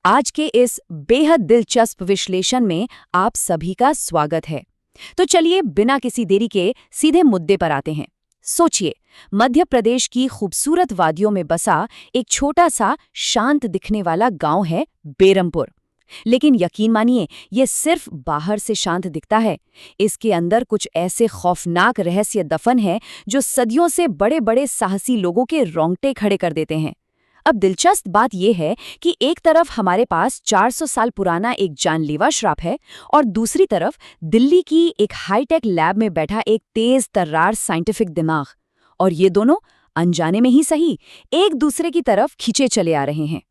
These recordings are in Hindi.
आज के इस बेहद दिलचस्प विश्लेषण में आप सभी का स्वागत है। तो चलिए बिना किसी देरी के सीधे मुद्दे पर आते हैं। सोचिए, मध्य प्रदेश की खूबसूरत वादियों में बसा एक छोटा सा शांत दिखने वाला गांव है बेरमपुर। लेकिन यकीन मानिए, ये सिर्फ बाहर से शांत दिखता है। इसके अंदर कुछ ऐसे खौफनाक रहस्य दफन है जो सदियों से बड़े बड़े साहसी लोगों के रोंगटे खड़े कर देते हैं। अब दिलचस्प बात यह है कि एक तरफ हमारे पास 400 साल पुराना एक जानलेवा श्राप है और दूसरी तरफ दिल्ली की एक हाईटेक लैब में बैठा एक तेज तर्रार साइंटिफिक दिमाग। और ये दोनों अनजाने में ही सही एक दूसरे की तरफ खींचे चले आ रहे हैं।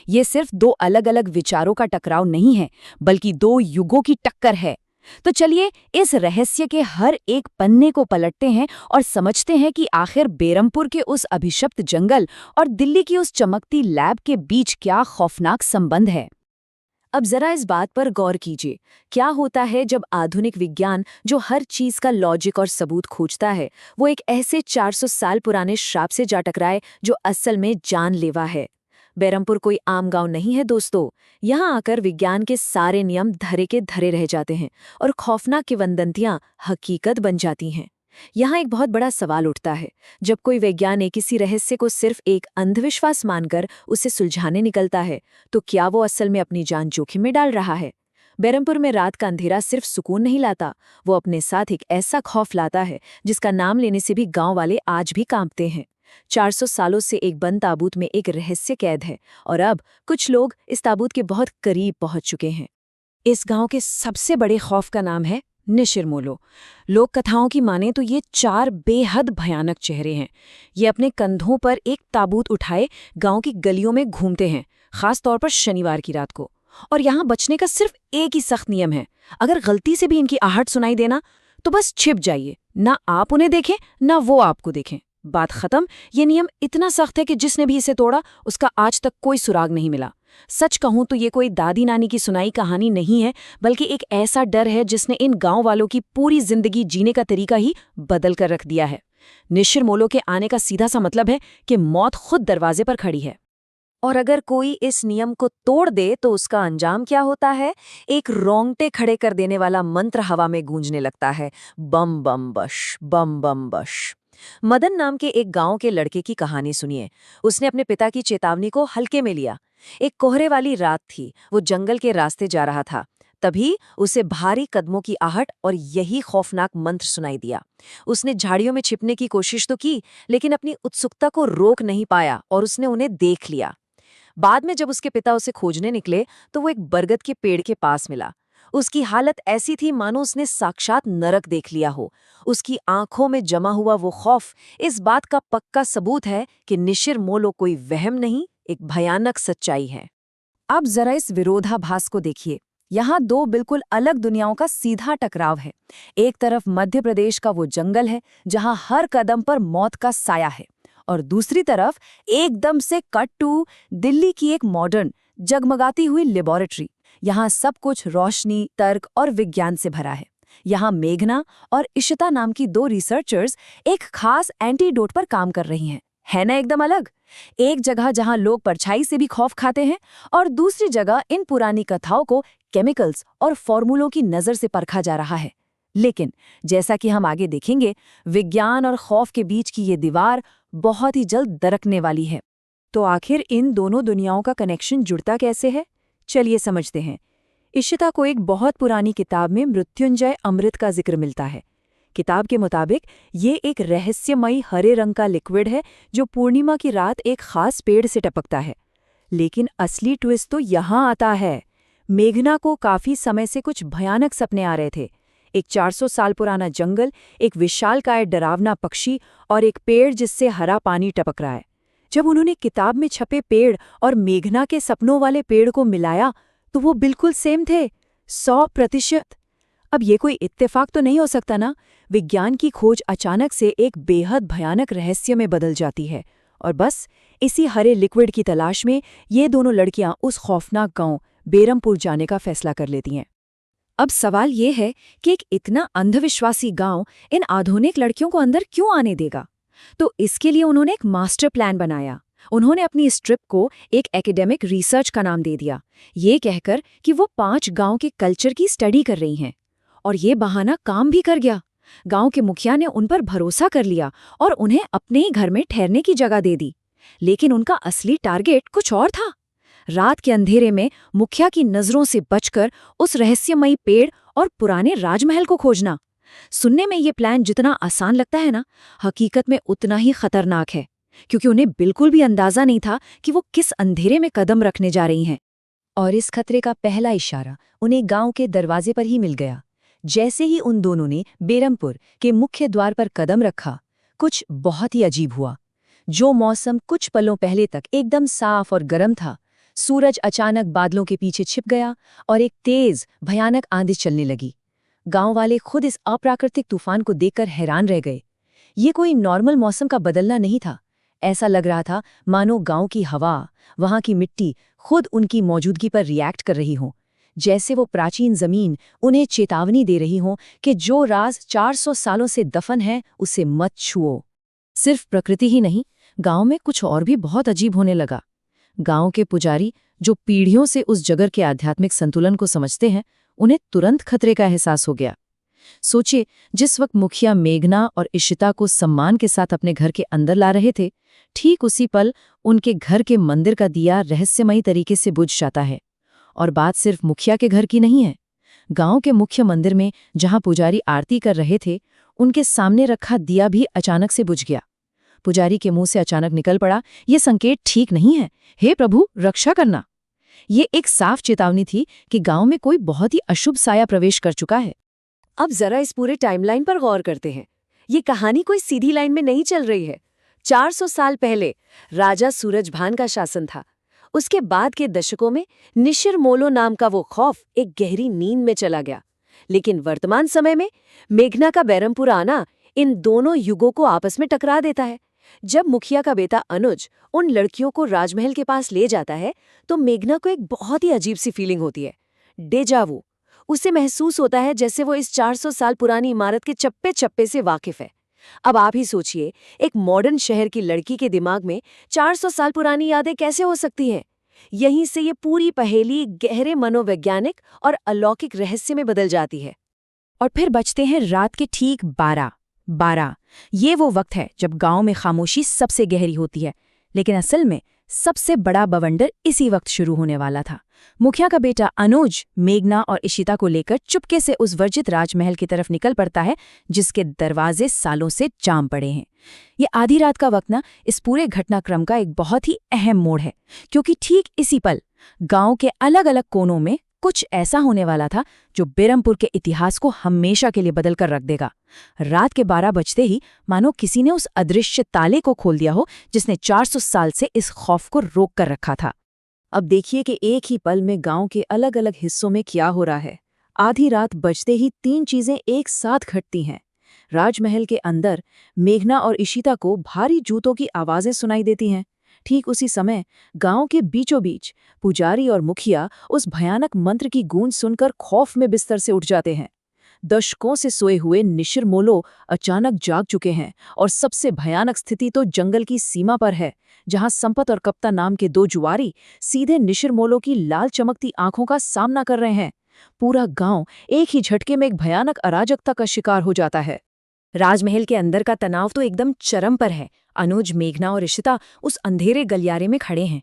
ये सिर्फ दो अलग अलग विचारों का टकराव नहीं है, बल्कि दो युगों की टक्कर है। तो चलिए इस रहस्य के हर एक पन्ने को पलटते हैं और समझते हैं कि आखिर बेरमपुर के उस अभिशप्त जंगल और दिल्ली की उस चमकती लैब के बीच क्या खौफनाक संबंध है। अब जरा इस बात पर गौर कीजिए, क्या होता है जब आधुनिक विज्ञान जो हर चीज का लॉजिक और सबूत खोजता है, वो एक ऐसे 400 साल पुराने श्राप से जा टकराए जो असल में जानलेवा है। बेरमपुर कोई आम गांव नहीं है दोस्तों। यहाँ आकर विज्ञान के सारे नियम धरे के धरे रह जाते हैं और खौफनाक किंवदंतियां हकीकत बन जाती हैं। यहाँ एक बहुत बड़ा सवाल उठता है, जब कोई वैज्ञानिक किसी रहस्य को सिर्फ एक अंधविश्वास मानकर उसे सुलझाने निकलता है, तो क्या वो असल में अपनी जान जोखिम में डाल रहा है? बेरमपुर में रात का अंधेरा सिर्फ सुकून नहीं लाता, वो अपने साथ एक ऐसा खौफ लाता है जिसका नाम लेने से भी गांव वाले आज भी कांपते हैं। 400 सालों से एक बंद ताबूत में एक रहस्य कैद है और अब कुछ लोग इस ताबूत के बहुत करीब पहुंच चुके हैं। इस गांव के सबसे बड़े खौफ का नाम है निशिरमोलो। लोक कथाओं की माने तो ये 4 बेहद भयानक चेहरे हैं। ये अपने कंधों पर एक ताबूत उठाए गांव की गलियों में घूमते हैं, खास तौर पर शनिवार की रात को। और यहाँ बचने का सिर्फ एक ही सख्त नियम है, अगर गलती से भी इनकी आहट सुनाई देना तो बस छिप जाइए, ना आप उन्हें देखें ना वो आपको देखें। बात खत्म। ये नियम इतना सख्त है कि जिसने भी इसे तोड़ा उसका आज तक कोई सुराग नहीं मिला। सच कहूं तो ये कोई दादी नानी की सुनाई कहानी नहीं है, बल्कि एक ऐसा डर है जिसने इन गांव वालों की पूरी जिंदगी जीने का तरीका ही बदल कर रख दिया है। निशिरमोलो के आने का सीधा सा मतलब है कि मौत खुद दरवाजे पर खड़ी है। और अगर कोई इस नियम को तोड़ दे तो उसका अंजाम क्या होता है? एक रोंगटे खड़े कर देने वाला मंत्र हवा में गूंजने लगता है, बम बम बश, बम बम बश। मदन नाम के एक गांव के लड़के की कहानी सुनिए। उसने अपने पिता की चेतावनी को हल्के में लिया। एक कोहरे वाली रात थी, वो जंगल के रास्ते जा रहा था। तभी उसे भारी कदमों की आहट और यही खौफनाक मंत्र सुनाई दिया। उसने झाड़ियों में छिपने की कोशिश तो की, लेकिन अपनी उत्सुकता को रोक नहीं पाया और उसने उन्हें देख लिया। बाद में जब उसके पिता उसे खोजने निकले तो वो एक बरगद के पेड़ के पास मिला। उसकी हालत ऐसी थी मानो उसने साक्षात नरक देख लिया हो। उसकी आंखों में जमा हुआ वो खौफ इस बात का पक्का सबूत है कि निशिरमोलो कोई वहम नहीं, एक भयानक सच्चाई है। अब जरा इस विरोधाभास को देखिए। यहाँ दो बिल्कुल अलग दुनियाओं का सीधा टकराव है। एक तरफ मध्य प्रदेश का वो जंगल है जहाँ हर कदम पर मौत का साया है, और दूसरी तरफ एकदम से कट टू दिल्ली की एक मॉडर्न जगमगाती हुई लेबोरेटरी। यहाँ सब कुछ रोशनी, तर्क और विज्ञान से भरा है। यहाँ मेघना और इशिता नाम की 2 रिसर्चर्स एक खास एंटीडोट पर काम कर रही हैं। है ना एकदम अलग? एक जगह जहाँ लोग परछाई से भी खौफ खाते हैं और दूसरी जगह इन पुरानी कथाओं को केमिकल्स और फॉर्मूलों की नज़र से परखा जा रहा है। लेकिन जैसा कि हम आगे देखेंगे, विज्ञान और खौफ के बीच की ये दीवार बहुत ही जल्द दरकने वाली है। तो आखिर इन दोनों दुनियाओं का कनेक्शन जुड़ता कैसे है? चलिए समझते हैं। इशिता को एक बहुत पुरानी किताब में मृत्युंजय अमृत का जिक्र मिलता है। किताब के मुताबिक ये एक रहस्यमयी हरे रंग का लिक्विड है जो पूर्णिमा की रात एक खास पेड़ से टपकता है। लेकिन असली ट्विस्ट तो यहाँ आता है। मेघना को काफी समय से कुछ भयानक सपने आ रहे थे। एक 400 साल पुराना जंगल, एक विशालकाय डरावना पक्षी और एक पेड़ जिससे हरा पानी टपक रहा है। जब उन्होंने किताब में छपे पेड़ और मेघना के सपनों वाले पेड़ को मिलाया तो वो बिल्कुल सेम थे, 100%। अब ये कोई इत्तेफाक तो नहीं हो सकता ना? विज्ञान की खोज अचानक से एक बेहद भयानक रहस्य में बदल जाती है और बस इसी हरे लिक्विड की तलाश में ये दोनों लड़कियां उस खौफनाक गांव बेरमपुर जाने का फैसला कर लेती हैं। अब सवाल ये है कि एक इतना अंधविश्वासी गांव इन आधुनिक लड़कियों को अंदर क्यों आने देगा? तो इसके लिए उन्होंने एक मास्टर प्लान बनाया। उन्होंने अपनी इस ट्रिप को एक एकेडमिक रिसर्च का नाम दे दिया, ये कहकर कि वो 5 गांव के कल्चर की स्टडी कर रही हैं। और ये बहाना काम भी कर गया। गांव के मुखिया ने उन पर भरोसा कर लिया और उन्हें अपने ही घर में ठहरने की जगह दे दी। लेकिन उनका असली टारगेट कुछ और था। रात के अंधेरे में मुखिया की नजरों से बचकर उस रहस्यमयी पेड़ और पुराने राजमहल को खोजना। सुनने में ये प्लान जितना आसान लगता है ना, हकीकत में उतना ही खतरनाक है, क्योंकि उन्हें बिल्कुल भी अंदाजा नहीं था कि वो किस अंधेरे में कदम रखने जा रही हैं। और इस खतरे का पहला इशारा उन्हें गांव के दरवाजे पर ही मिल गया। जैसे ही उन दोनों ने बेरमपुर के मुख्य द्वार पर कदम रखा, कुछ बहुत ही अजीब हुआ। जो मौसम कुछ पलों पहले तक एकदम साफ और गर्म था, सूरज अचानक बादलों के पीछे छिप गया और एक तेज भयानक आंधी चलने लगी। गांव वाले खुद इस अप्राकृतिक तूफान को देखकर हैरान रह गए। ये कोई नॉर्मल मौसम का बदलना नहीं था। ऐसा लग रहा था मानो गांव की हवा, वहां की मिट्टी खुद उनकी मौजूदगी पर रिएक्ट कर रही हो, जैसे वो प्राचीन जमीन उन्हें चेतावनी दे रही हो कि जो राज 400 सालों से दफन है उसे मत छुओ। सिर्फ प्रकृति ही नहीं, गांव में कुछ और भी बहुत अजीब होने लगा। गांव के पुजारी, जो पीढ़ियों से उस जगह के आध्यात्मिक संतुलन को समझते हैं, उन्हें तुरंत खतरे का एहसास हो गया। सोचिए, जिस वक्त मुखिया मेघना और इशिता को सम्मान के साथ अपने घर के अंदर ला रहे थे, ठीक उसी पल उनके घर के मंदिर का दिया रहस्यमयी तरीके से बुझ जाता है। और बात सिर्फ मुखिया के घर की नहीं है। गांव के मुख्य मंदिर में जहां पुजारी आरती कर रहे थे, उनके सामने रखा दिया भी अचानक से बुझ गया। पुजारी के मुंह से अचानक निकल पड़ा, "ये संकेत ठीक नहीं है, हे प्रभु रक्षा करना।" ये एक साफ चेतावनी थी कि गांव में कोई बहुत ही अशुभ साया प्रवेश कर चुका है। अब जरा इस पूरे टाइमलाइन पर गौर करते हैं। ये कहानी कोई सीधी लाइन में नहीं चल रही है। 400 साल पहले राजा सूरजभान का शासन था। उसके बाद के दशकों में निशिर मोलो नाम का वो खौफ एक गहरी नींद में चला गया। लेकिन वर्तमान समय में मेघना का बैरमपुर आना इन दोनों युगों को आपस में टकरा देता है। जब मुखिया का बेटा अनुज उन लड़कियों को राजमहल के पास ले जाता है, तो मेघना को एक बहुत ही अजीब सी फीलिंग होती है, डेजावू। उसे महसूस होता है जैसे वो इस 400 साल पुरानी इमारत के चप्पे चप्पे से वाकिफ है। अब आप ही सोचिए, एक मॉडर्न शहर की लड़की के दिमाग में 400 साल पुरानी यादें कैसे हो सकती हैं? यहीं से ये पूरी पहेली गहरे मनोवैज्ञानिक और अलौकिक रहस्य में बदल जाती है। और फिर बजते हैं रात के ठीक 12। ये वो वक्त है जब गांव में खामोशी सबसे गहरी होती है। लेकिन असल में सबसे बड़ा बवंडर इसी वक्त शुरू होने वाला था। मुखिया का बेटा अनुज मेघना और इशिता को लेकर चुपके से उस वर्जित राजमहल की तरफ निकल पड़ता है, जिसके दरवाजे सालों से जाम पड़े हैं। ये आधी रात का वक्त ना इस पूरे घटनाक्रम का एक बहुत ही अहम मोड़ है, क्योंकि ठीक इसी पल गांव के अलग अलग कोनों में कुछ ऐसा होने वाला था जो बेरमपुर के इतिहास को हमेशा के लिए बदल कर रख देगा। रात के 12 बजते ही मानो किसी ने उस अदृश्य ताले को खोल दिया हो, जिसने 400 साल से इस खौफ को रोक कर रखा था। अब देखिए कि एक ही पल में गांव के अलग अलग हिस्सों में क्या हो रहा है। आधी रात बजते ही 3 चीजें एक साथ घटती हैं। राजमहल के अंदर मेघना और इशिता को भारी जूतों की आवाजें सुनाई देती हैं। ठीक उसी समय गांव के बीचों बीच पुजारी और मुखिया उस भयानक मंत्र की गूंज सुनकर खौफ में बिस्तर से उठ जाते हैं। दशकों से सोए हुए निशिर मोलो अचानक जाग चुके हैं, और सबसे भयानक स्थिति तो जंगल की सीमा पर है, जहां संपत और कप्ता नाम के 2 जुआरी सीधे निशिर मोलो की लाल चमकती आंखों का सामना कर रहे हैं। पूरा गांव एक ही झटके में एक भयानक अराजकता का शिकार हो जाता है। राजमहल के अंदर का तनाव तो एकदम चरम पर है। अनुज, मेघना और इशिता उस अंधेरे गलियारे में खड़े हैं।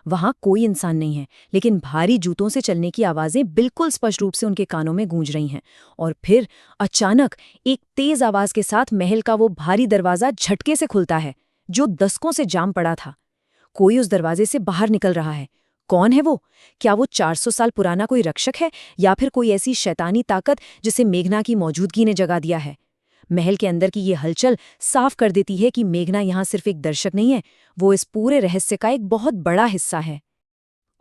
वहां कोई इंसान नहीं है, लेकिन भारी जूतों से चलने की आवाजें बिल्कुल स्पष्ट रूप से उनके कानों में गूंज रही हैं। और फिर अचानक एक तेज आवाज के साथ महल का वो भारी दरवाजा झटके से खुलता है, जो दशकों से जाम पड़ा था। कोई उस दरवाजे से बाहर निकल रहा है। कौन है वो? क्या वो 400 साल पुराना कोई रक्षक है, या फिर कोई ऐसी शैतानी ताकत जिसे मेघना की मौजूदगी ने जगा दिया है? महल के अंदर की ये हलचल साफ कर देती है कि मेघना यहाँ सिर्फ एक दर्शक नहीं है, वो इस पूरे रहस्य का एक बहुत बड़ा हिस्सा है।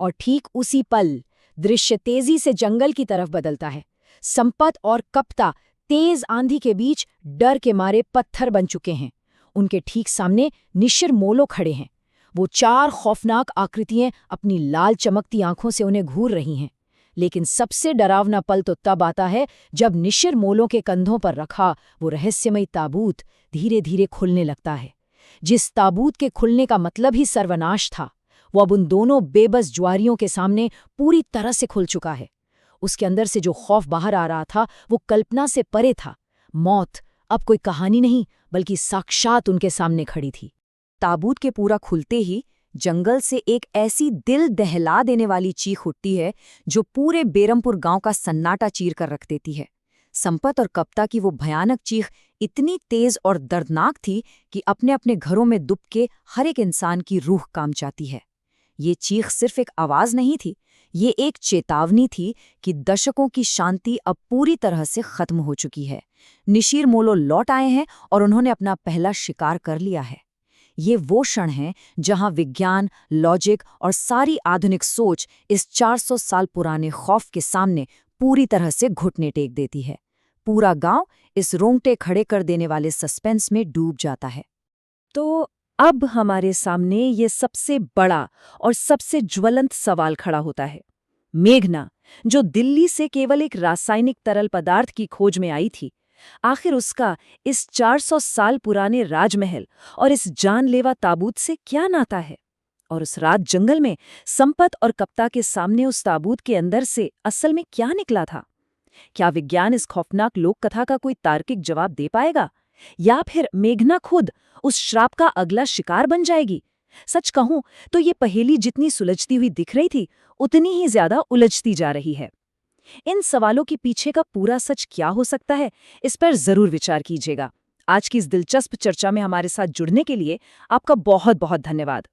और ठीक उसी पल दृश्य तेजी से जंगल की तरफ बदलता है। संपत और कप्ता तेज आंधी के बीच डर के मारे पत्थर बन चुके हैं। उनके ठीक सामने निशिर मोलो खड़े हैं। वो 4 खौफनाक आकृतियां अपनी लाल चमकती आंखों से उन्हें घूर रही हैं। लेकिन सबसे डरावना पल तो तब आता है जब निशिर मोलों के कंधों पर रखा वो रहस्यमयी ताबूत धीरे धीरे खुलने लगता है। जिस ताबूत के खुलने का मतलब ही सर्वनाश था, वो अब उन दोनों बेबस जुआरियों के सामने पूरी तरह से खुल चुका है। उसके अंदर से जो खौफ बाहर आ रहा था वो कल्पना से परे था। मौत अब कोई कहानी नहीं बल्कि साक्षात उनके सामने खड़ी थी। ताबूत के पूरा खुलते ही जंगल से एक ऐसी दिल दहला देने वाली चीख उठती है जो पूरे बेरमपुर गांव का सन्नाटा चीर कर रख देती है। संपत और कप्ता की वो भयानक चीख इतनी तेज और दर्दनाक थी कि अपने अपने घरों में दुब के हर एक इंसान की रूह कांप जाती है। ये चीख सिर्फ एक आवाज नहीं थी, ये एक चेतावनी थी कि दशकों की शांति अब पूरी तरह से खत्म हो चुकी है। निशीर मोलो लौट आए हैं और उन्होंने अपना पहला शिकार कर लिया है। ये वो क्षण है जहां विज्ञान, लॉजिक और सारी आधुनिक सोच इस 400 साल पुराने खौफ के सामने पूरी तरह से घुटने टेक देती है। पूरा गांव इस रोंगटे खड़े कर देने वाले सस्पेंस में डूब जाता है। तो अब हमारे सामने ये सबसे बड़ा और सबसे ज्वलंत सवाल खड़ा होता है। मेघना, जो दिल्ली से केवल एक रासायनिक तरल पदार्थ की खोज में आई थी, आखिर उसका इस 400 साल पुराने राजमहल और इस जानलेवा ताबूत से क्या नाता है? और उस रात जंगल में संपत और कप्ता के सामने उस ताबूत के अंदर से असल में क्या निकला था? क्या विज्ञान इस खौफनाक लोक कथा का कोई तार्किक जवाब दे पाएगा, या फिर मेघना खुद उस श्राप का अगला शिकार बन जाएगी? सच कहूं तो ये पहेली जितनी सुलझती हुई दिख रही थी, उतनी ही ज्यादा उलझती जा रही है। इन सवालों के पीछे का पूरा सच क्या हो सकता है, इस पर जरूर विचार कीजिएगा। आज की इस दिलचस्प चर्चा में हमारे साथ जुड़ने के लिए आपका बहुत बहुत धन्यवाद।